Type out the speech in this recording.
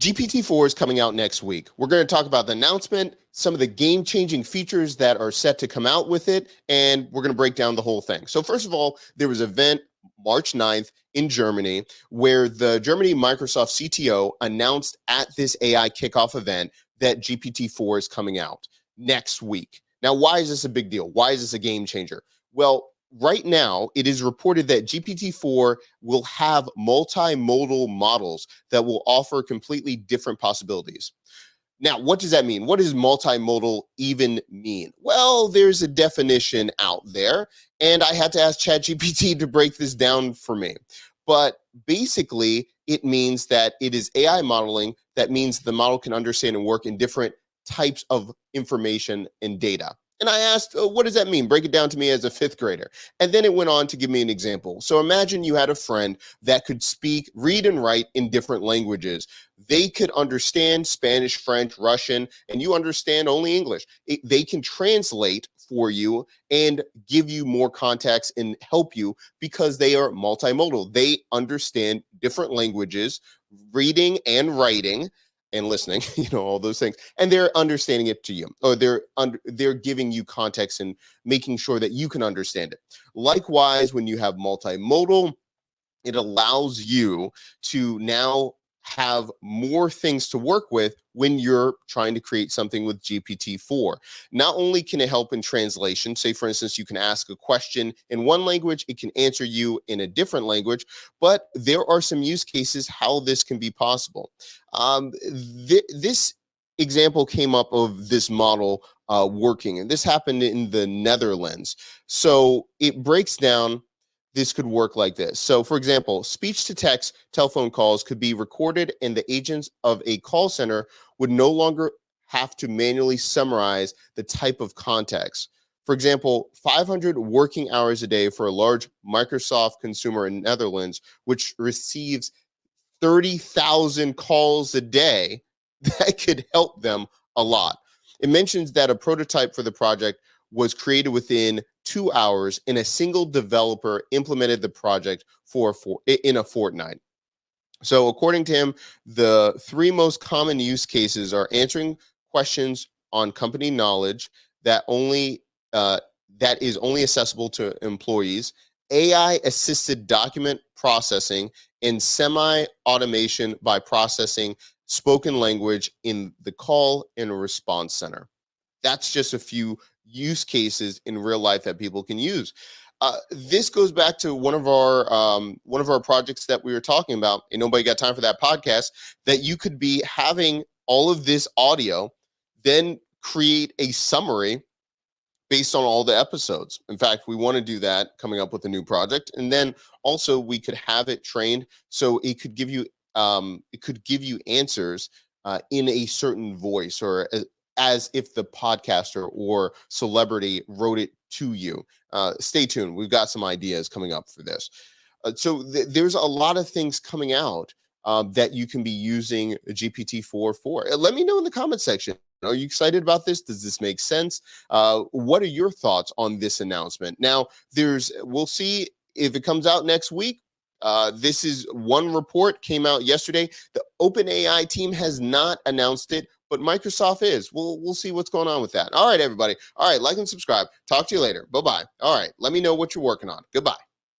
GPT-4 is coming out next week. We're going to talk about the announcement, some of the game-changing features that are set to come out with it, and we're going to break down the whole thing. So first of all, there was an event March 9th in Germany where the Germany Microsoft CTO announced at this AI kickoff event that GPT-4 is coming out next week. Now, why is this a big deal? Why is this a game changer? Well, right now, it is reported that GPT-4 will have multimodal models that will offer completely different possibilities. Now, what does that mean? What does multimodal even mean? Well, there's a definition out there, and I had to ask ChatGPT to break this down for me. But basically, it means that it is AI modeling. That means the model can understand and work in different types of information and data. And I asked, what does that mean? Break it down to me as a fifth grader. And then it went on to give me an example. So imagine you had a friend that could speak, read, and write in different languages. They could understand Spanish, French, Russian, and you understand only English. They can translate for you and give you more context and help you because they are multimodal. They understand different languages, reading and writing, and listening, all those things, and they're understanding it to you, or they're giving you context and making sure that you can understand it. Likewise, when you have multimodal, it allows you to now have more things to work with when you're trying to create something with GPT-4. Not only can it help in translation, say for instance, you can ask a question in one language, it can answer you in a different language, but there are some use cases how this can be possible. This example came up of this model working, and this happened in the Netherlands. So it breaks down. This could work like this. So for example, speech-to-text telephone calls could be recorded and the agents of a call center would no longer have to manually summarize the type of context. For example, 500 working hours a day for a large Microsoft consumer in Netherlands, which receives 30,000 calls a day, that could help them a lot. It mentions that a prototype for the project was created within 2 hours and a single developer implemented the project in a fortnight. So according to him, the three most common use cases are answering questions on company knowledge that is only accessible to employees, AI-assisted document processing, and semi-automation by processing spoken language in the call and response center. That's just a few use cases in real life that people can use. This goes back to one of our projects that we were talking about, and nobody got time for that podcast, that you could be having all of this audio, then create a summary based on all the episodes. In fact, we want to do that coming up with a new project. And then also we could have it trained so it could give you answers in a certain voice, or as if the podcaster or celebrity wrote it to you. Stay tuned. We've got some ideas coming up for this. So there's a lot of things coming out that you can be using GPT-4 for. Let me know in the comment section. Are you excited about this? Does this make sense? What are your thoughts on this announcement? Now, we'll see if it comes out next week. This is one report came out yesterday. The OpenAI team has not announced it, but Microsoft is. We'll see what's going on with that. All right, everybody. All right, like and subscribe. Talk to you later. Bye-bye. All right, let me know what you're working on. Goodbye.